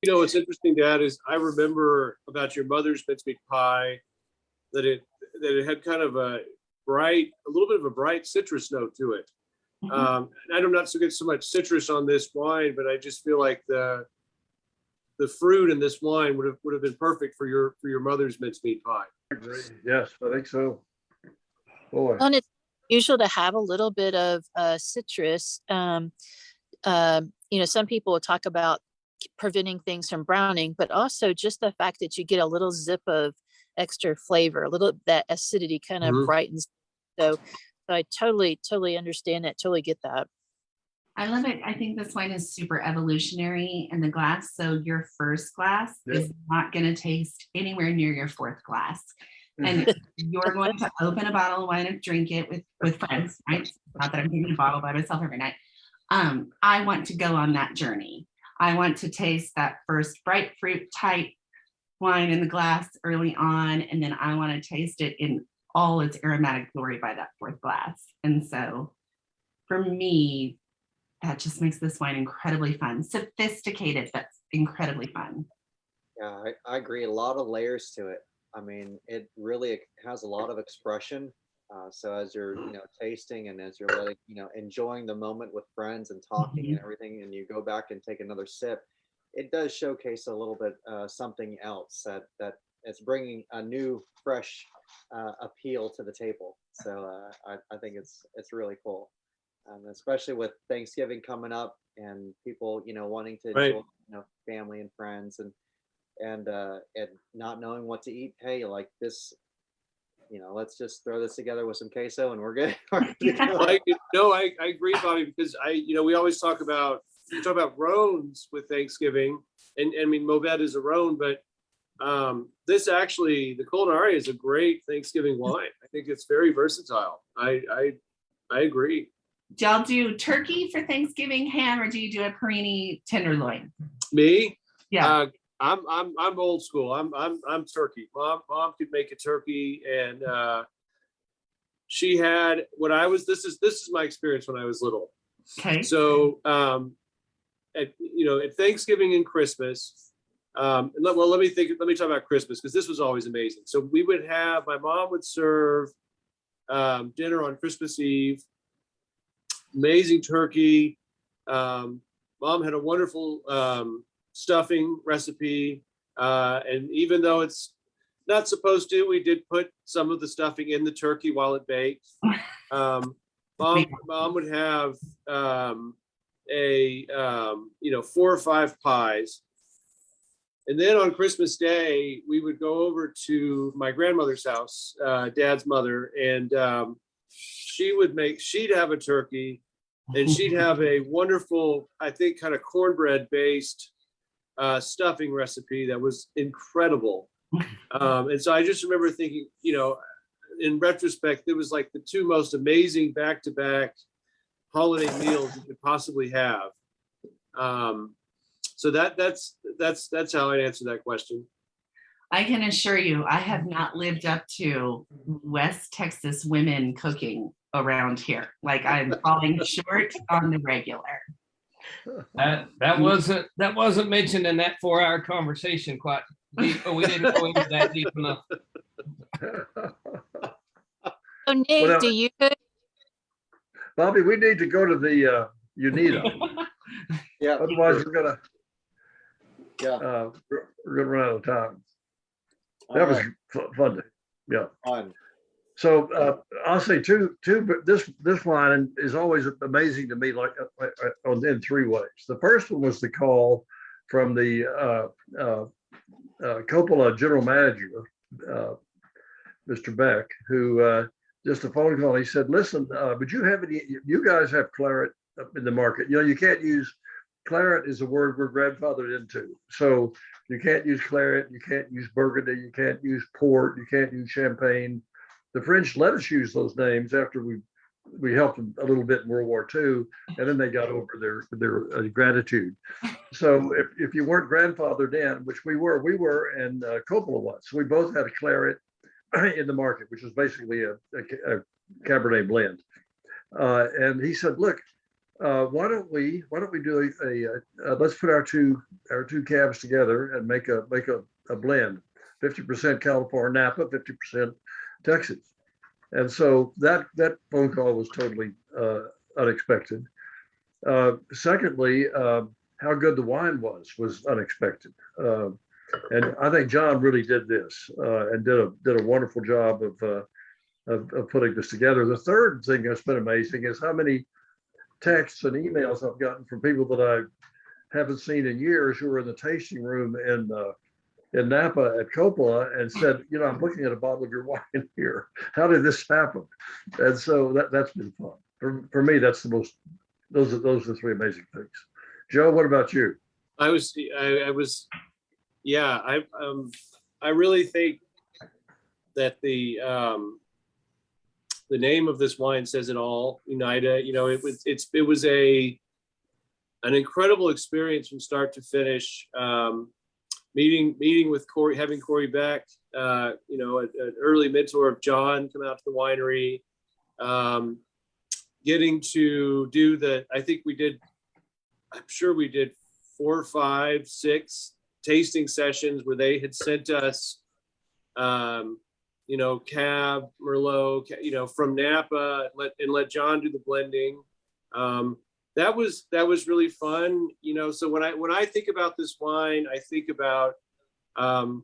What's interesting, Dad, is I remember about your mother's mincemeat pie that it had kind of a little bit of a bright citrus note to it. And I'm not so good so much citrus on this wine, but I just feel like the fruit in this wine would have been perfect for your mother's mincemeat pie. Yes, I think so. Boy. And it's usual to have a little bit of citrus. Some people will talk about preventing things from browning, but also just the fact that you get a little zip of extra flavor, a little that acidity kind of brightens. So I totally understand that, totally get that. I love it. I think this wine is super evolutionary in the glass. So your first glass is not going to taste anywhere near your fourth glass. And you're going to open a bottle of wine and drink it with friends, right? Not that I'm drinking a bottle by myself every night. I want to go on that journey. I want to taste that first bright fruit type wine in the glass early on. And then I want to taste it in all its aromatic glory by that fourth glass. And so for me, that just makes this wine incredibly fun, sophisticated, but incredibly fun. Yeah, I agree. A lot of layers to it. I mean, it really has a lot of expression. So as you're, tasting and as you're letting, enjoying the moment with friends and talking and everything, and you go back and take another sip, it does showcase a little bit something else that it's bringing a new, fresh appeal to the table. So I think it's really cool, especially with Thanksgiving coming up and people, wanting to enjoy, family and friends and not knowing what to eat. Hey, like this, let's just throw this together with some queso and we're good. I agree, Bobby, because we always talk about Rhones with Thanksgiving, and I mean Mourvedre is a Rhone, but this actually, the Culinari is a great Thanksgiving wine. I think it's very versatile. I agree. Do y'all do turkey for Thanksgiving ham, or do you do a Perini tenderloin? Me? Yeah. I'm old school. I'm turkey. Mom could make a turkey, and she had when I was. This is my experience when I was little. Okay. So at Thanksgiving and Christmas. Let me talk about Christmas, because this was always amazing. So we would have, my mom would serve dinner on Christmas Eve. Amazing turkey. Mom had a wonderful stuffing recipe, and even though it's not supposed to, we did put some of the stuffing in the turkey while it baked. Mom would have 4 or 5 pies, and then on Christmas Day we would go over to my grandmother's house, Dad's mother, and she'd have a turkey, and she'd have a wonderful, I think, kind of cornbread based stuffing recipe that was incredible. And so I just remember thinking, in retrospect, it was like the 2 most amazing back-to-back holiday meals you could possibly have. So that's how I'd answer that question. I can assure you, I have not lived up to West Texas women cooking around here. Like, I'm falling short on the regular. That wasn't mentioned in that 4-hour conversation quite deep, but we didn't go into that deep enough. So Nick, Well, do you cook? Bobby, we need to go to the UNITA. Yeah. Otherwise, we're gonna Yeah. run out of time. All That was right, fun. Yeah. fun. So I'll say two, but this wine is always amazing to me, like in 3 ways. The first one was the call from the Coppola general manager, Mr. Beck, who just a phone call. He said, "Listen, would you have any? You guys have claret up in the market. You can't use claret is a word we're grandfathered into. So you can't use claret, you can't use Burgundy, you can't use port, you can't use champagne. The French let us use those names after we helped them a little bit in World War II, and then they got over their gratitude. So if you weren't grandfathered in, which we were, and Coppola was, so we both had a claret in the market, which is basically a Cabernet blend. And he said, "Look, why don't we do let's put our two cabs together and make a blend, 50% California Napa, 50% Texas." And so that phone call was totally unexpected. Secondly, how good the wine was unexpected. And I think John really did this and did a wonderful job of putting this together. The third thing that's been amazing is how many texts and emails I've gotten from people that I haven't seen in years who were in the tasting room in Napa at Coppola and said, "I'm looking at a bottle of your wine here. How did this happen?" And so that's been fun. For me, that's the most. Those are the 3 amazing things. Joe, what about you? I really think that the name of this wine says it all. UNITA. It was an incredible experience from start to finish. Meeting with Corey, having Corey Beck, an early mentor of John, come out to the winery, getting to do I'm sure we did 4, 5, 6 tasting sessions where they had sent us, Cab, Merlot, from Napa, and let John do the blending. That was really fun. So when I think about this wine, I think about, the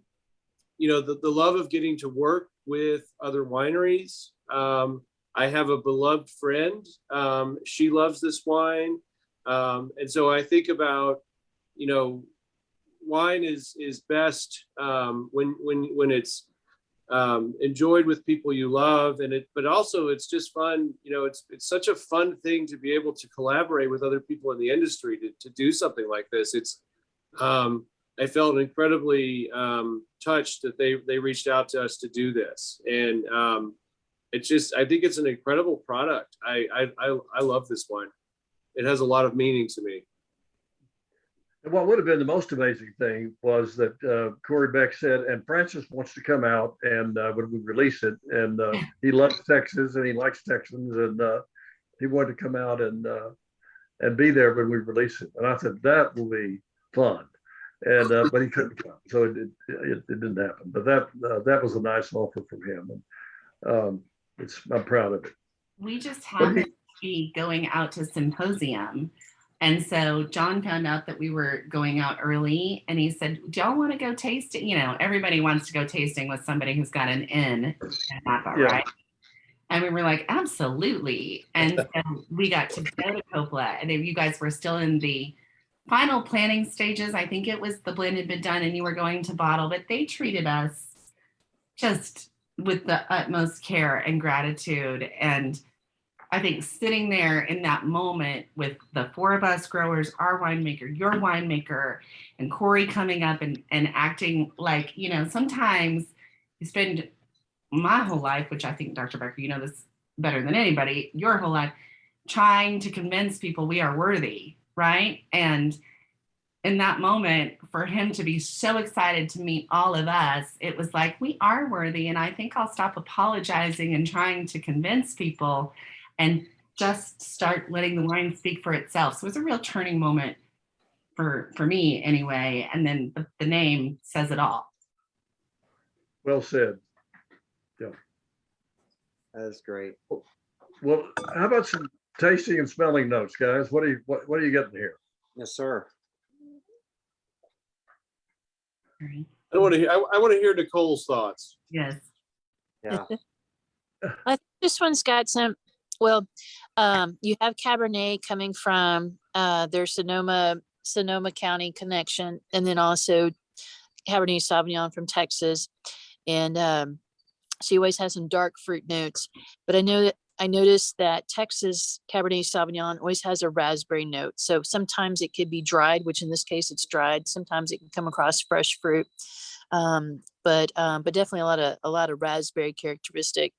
love of getting to work with other wineries. I have a beloved friend. She loves this wine. And so I think about, wine is best when it's enjoyed with people you love, but also it's just fun. It's such a fun thing to be able to collaborate with other people in the industry to do something like this. I felt incredibly touched that they reached out to us to do this, and it's just, I think it's an incredible product. I love this wine. It has a lot of meaning to me. And what would have been the most amazing thing was that Corey Beck said, and Francis wants to come out and when we release it, and he loves Texas and he likes Texans, and he wanted to come out and be there when we release it. And I said, that will be fun. And but he couldn't come, so it didn't happen. But that was a nice offer from him, and I'm proud of it. We just happened to be going out to symposium. And so John found out that we were going out early, and he said, do y'all want to go tasting? You know, everybody wants to go tasting with somebody who's got an in Napa, Yeah. right? And we were like, absolutely. And so we got to go to Coppola, and if you guys were still in the final planning stages, I think it was the blend had been done and you were going to bottle, but they treated us just with the utmost care and gratitude. And I think sitting there in that moment with the four of us growers, our winemaker, your winemaker, and Corey coming up and acting like, you know, sometimes you spend my whole life, which I think, Dr. Becker, you know this better than anybody, your whole life, trying to convince people we are worthy, right? And in that moment, for him to be so excited to meet all of us, it was like, we are worthy. And I think I'll stop apologizing and trying to convince people and just start letting the wine speak for itself. So it was a real turning moment for me anyway. And then the name says it all. Well said. That is great. Well, how about some tasting and smelling notes, guys? What are you getting here? Yes, sir. I want to hear Nicole's thoughts. Yes. Yeah. I think this one's got some, well, you have Cabernet coming from their Sonoma County connection, and then also Cabernet Sauvignon from Texas. And she always has some dark fruit notes, but I noticed that Texas Cabernet Sauvignon always has a raspberry note. So sometimes it could be dried, which in this case it's dried. Sometimes it can come across fresh fruit, but definitely a lot of raspberry characteristic.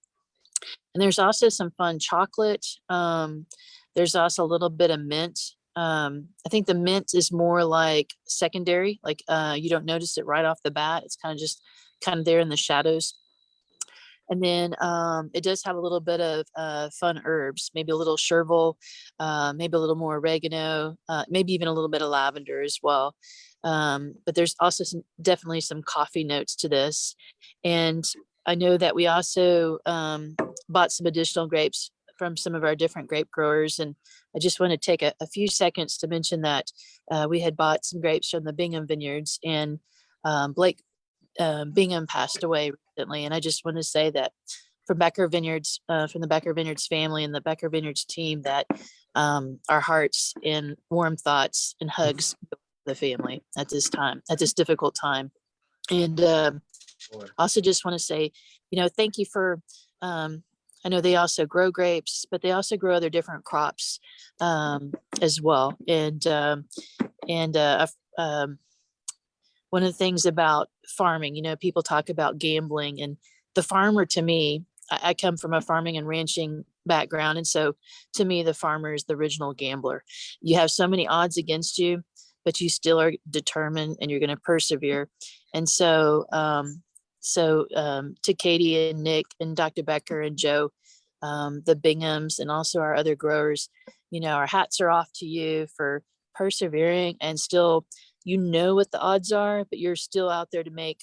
And there's also some fun chocolate. There's also a little bit of mint. I think the mint is more like secondary, like you don't notice it right off the bat. It's kind of there in the shadows. And then it does have a little bit of fun herbs, maybe a little chervil, maybe a little more oregano, maybe even a little bit of lavender as well. But there's also definitely some coffee notes to this. And I know that we also bought some additional grapes from some of our different grape growers. And I just want to take a few seconds to mention that we had bought some grapes from the Bingham Vineyards, and Blake Bingham passed away recently. And I just want to say that from Becker Vineyards, from the Becker Vineyards family and the Becker Vineyards team, that our hearts and warm thoughts and hugs go to the family at this time, at this difficult time. And also just want to say, thank you for, I know they also grow grapes, but they also grow other different crops as well. And one of the things about farming, people talk about gambling, and the farmer, to me, I come from a farming and ranching background. And so to me, the farmer is the original gambler. You have so many odds against you, but you still are determined and you're going to persevere. And so, to Katie and Nick and Dr. Becker and Joe, the Binghams, and also our other growers, our hats are off to you for persevering and still, what the odds are, but you're still out there to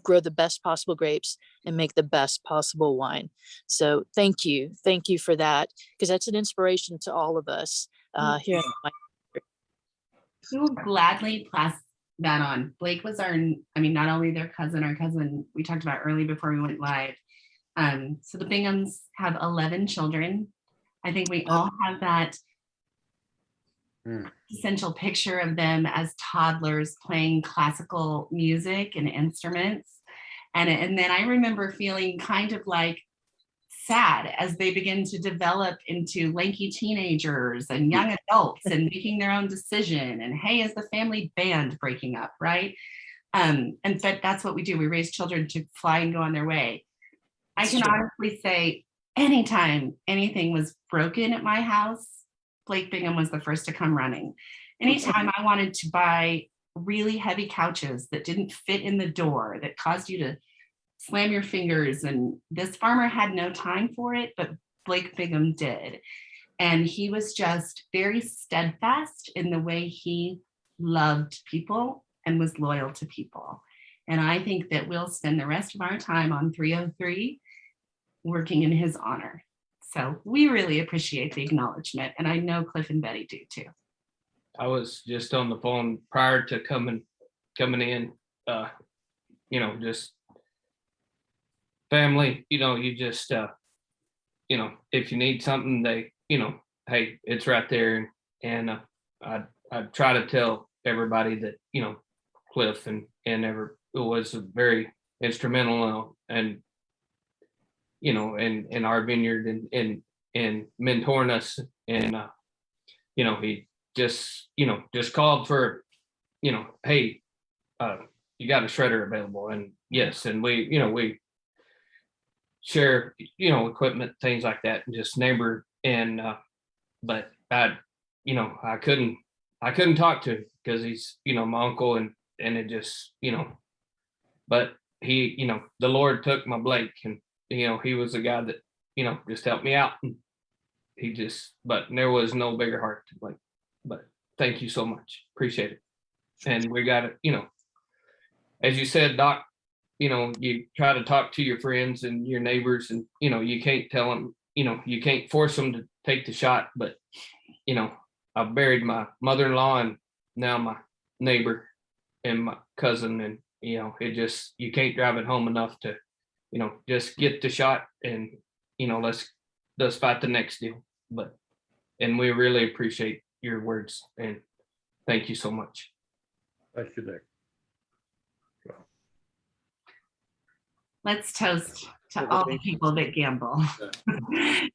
grow the best possible grapes and make the best possible wine. So thank you for that, because that's an inspiration to all of us here in the wine. We will gladly pass that on. Blake was not only their cousin, our cousin we talked about early before we went live. So the Binghams have 11 children. I think we all have that essential picture of them as toddlers playing classical music and instruments. And then I remember feeling kind of like sad as they begin to develop into lanky teenagers and young adults and making their own decision. And hey, is the family band breaking up, right? But that's what we do. We raise children to fly and go on their way. I can honestly say anytime anything was broken at my house, Blake Bingham was the first to come running. Anytime I wanted to buy really heavy couches that didn't fit in the door, that caused you to slam your fingers, and this farmer had no time for it, but Blake Bingham did. And he was just very steadfast in the way he loved people and was loyal to people. And I think that we'll spend the rest of our time on 303 working in his honor. So we really appreciate the acknowledgement. And I know Cliff and Betty do too. I was just on the phone prior to coming in, just family, you just, if you need something, they, hey, it's right there. And I try to tell everybody that, Cliff and was very instrumental and, in our vineyard and mentoring us. And, he just called for, hey, you got a shredder available. And yes, and we share, equipment, things like that, and just neighbor. And, but I couldn't talk to him because he's, my uncle, and it just, but he, the Lord took my Blake, and, he was the guy that, just helped me out. And he just, but there was no bigger heart to Blake. But thank you so much. Appreciate it. And we got it, as you said, Doc, you try to talk to your friends and your neighbors, and, you can't tell them, you can't force them to take the shot. But, I've buried my mother-in-law and now my neighbor and my cousin, and, it just, you can't drive it home enough to, just get the shot and, let's fight the next deal. But, and we really appreciate your words, and thank you so much. Thank you, Nick. Let's toast to all the people that gamble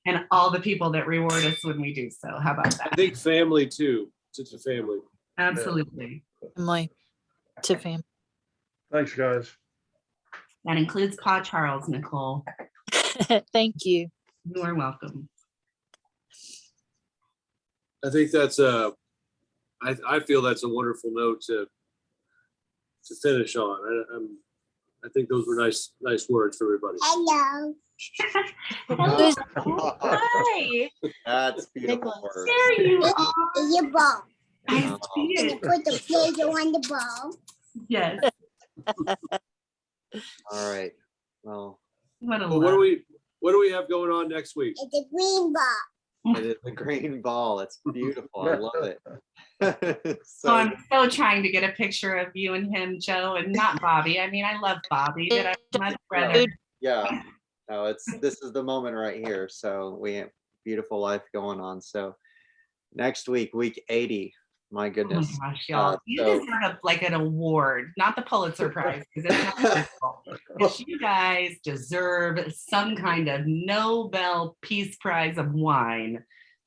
and all the people that reward us when we do so. How about I that? think family too, to family. Absolutely. Family to family. Thanks, guys. That includes Pa Charles, Nicole. Thank you. You are welcome. I think that's I feel that's a wonderful note to finish on. I think those were nice words for everybody. Hello. Hi. That's beautiful. words. There you It's are. your ball. I see And you it. put the Play-Doh on the ball. Yes. All right. Well, What a Well, love. what do we have going on next week? It's a green ball. it is a green ball. It's beautiful. I love it. So I'm so trying to get a picture of you and him, Joe, and not Bobby. I mean, I love Bobby, but I much rather. Yeah. No, this is the moment right here. So we have beautiful life going on. So next week, week 80. My Oh my goodness. gosh, y'all. You so- deserve like an award, not the Pulitzer Prize, because it's not political. But you guys deserve some kind of Nobel Peace Prize of wine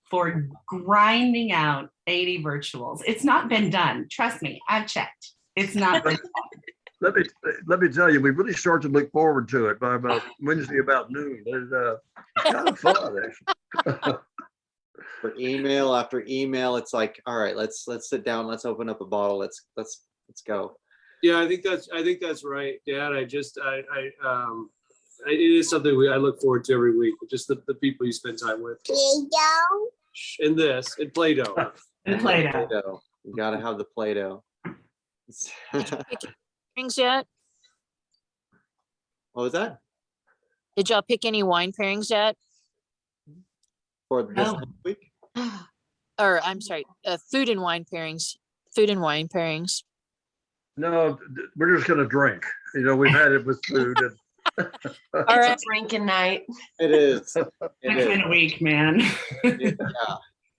for grinding out 80 virtuals. It's not been done. Trust me, I've checked. It's not been done. Let me tell you, we really start to look forward to it by about Wednesday about noon. It's kind of fun, actually. For email after email, it's like, all right, let's sit down, let's open up a bottle, let's go. Yeah, I think that's right, Dad. It is something I look forward to every week. Just the people you spend time with. Play-Doh. And this, and Play-Doh. And Play-Doh. Play-Doh. You gotta have the Play-Doh. Pairings yet? What was that? Did y'all pick any wine pairings yet? For this Oh. next week? Or I'm sorry, food and wine pairings. Food and wine pairings. No, we're just gonna drink. We've had it with food. And All It's right. a drinking night. It is. It's It is. been a week, man. Yeah.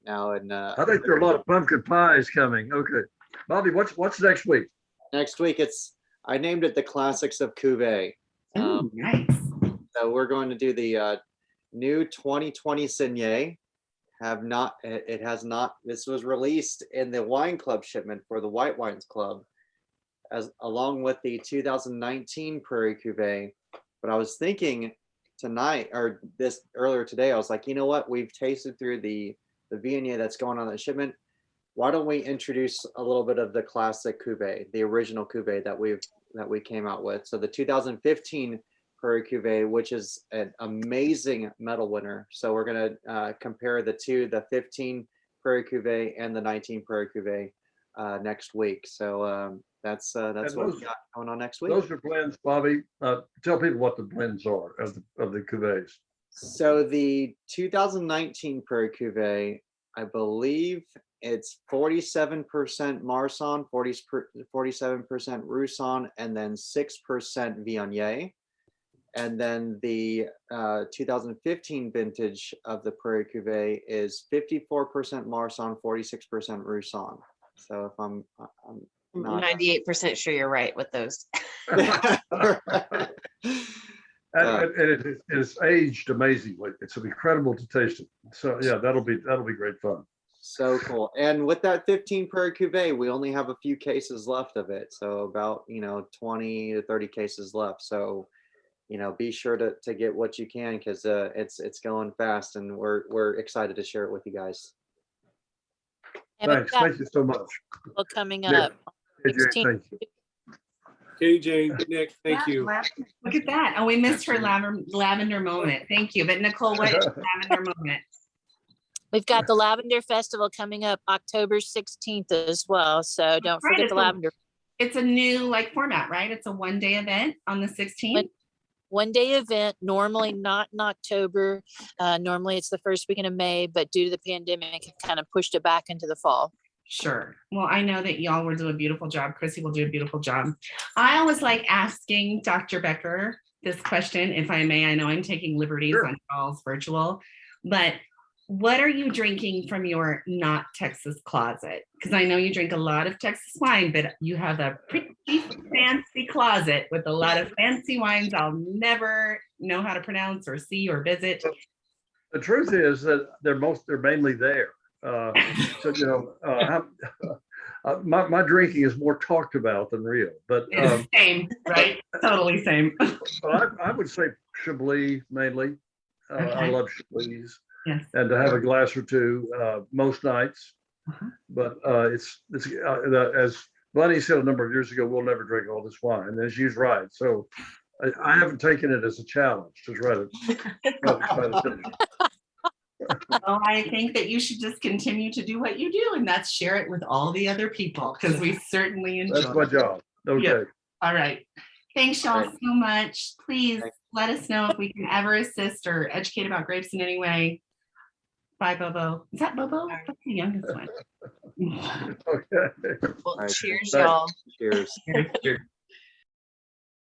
Now and I think there are a lot of pumpkin pies coming. Okay. Bobby, what's next week? next week I named it the Classics of Cuvee. Ooh, nice. So we're going to do the new 2020 Seigneur. It has not, this was released in the wine club shipment for the White Wines Club, along with the 2019 Prairie Cuvee. But I was thinking tonight or this earlier today, I was like, you know what? We've tasted through the Viognier that's going on the shipment. Why don't we introduce a little bit of the classic cuvee, the original cuvee that we came out with? So the 2015 Prairie Cuvee, which is an amazing medal winner. So we're gonna compare the two, the 15 Prairie Cuvee and the 19 Prairie Cuvee next week. So that's what we got going on next week. Those are blends, Bobby. Tell people what the blends are of the cuvées. So the 2019 Prairie Cuvee, I believe it's 47% Marsanne, 47% Roussanne, and then 6% Viognier. And then the 2015 vintage of the Prairie Cuvee is 54% Marsanne, 46% Roussanne. So if I'm not 98% sure you're right with those. And it is aged amazingly. It's incredible to taste it. So yeah, that'll be great fun. So cool. And with that 15 Prairie Cuvee, we only have a few cases left of it. So about 20 to 30 cases left. So be sure to get what you can, because it's going fast, and we're excited to share it with you guys. And we've Thanks. got Thank you so much. people coming Yeah. up. Hey, Jane, 16. thank you. Katie Jane, Nick, thank you. Look at that. Oh, we missed her lavender moment. Thank you. But Nicole, what is lavender moment? We've got the Lavender Festival coming up October 16th as well. So don't Right, forget it's the a- Lavender. It's a new format, right? It's a one-day event on the 16th. One-day event, normally not in October. Normally it's the first weekend of May, but due to the pandemic, it kind of pushed it back into the fall. Sure. Well, I know that y'all will do a beautiful job. Chrissy will do a beautiful job. I always like asking Dr. Becker this question, if I may. I know I'm taking liberties Sure. on y'all's virtual, but what are you drinking from your not Texas closet? Because I know you drink a lot of Texas wine, but you have a pretty fancy closet with a lot of fancy wines I'll never know how to pronounce or see or visit. The truth is that they're mainly there. So my drinking is more talked about than real. But It's same, right? Totally same. but I would say Chablis mainly. I Okay. love Chablis, Yes. and to have a glass or two most nights. Uh-huh. But it's as Bunny said a number of years ago, we'll never drink all this wine, and she's right. So I haven't taken it as a challenge to try to finish it. Well, I think that you should just continue to do what you do, and that's share it with all the other people, because we certainly enjoy That's my it. job. Okay. Yeah. All right. Thanks, y'all, Right. so much. Please Thanks. let us know if we can ever assist or educate about grapes in any way. Bye, Bobo. Is that Bobo? That's the youngest one. Okay. Well, right. cheers, Thanks. y'all. Cheers. Sure.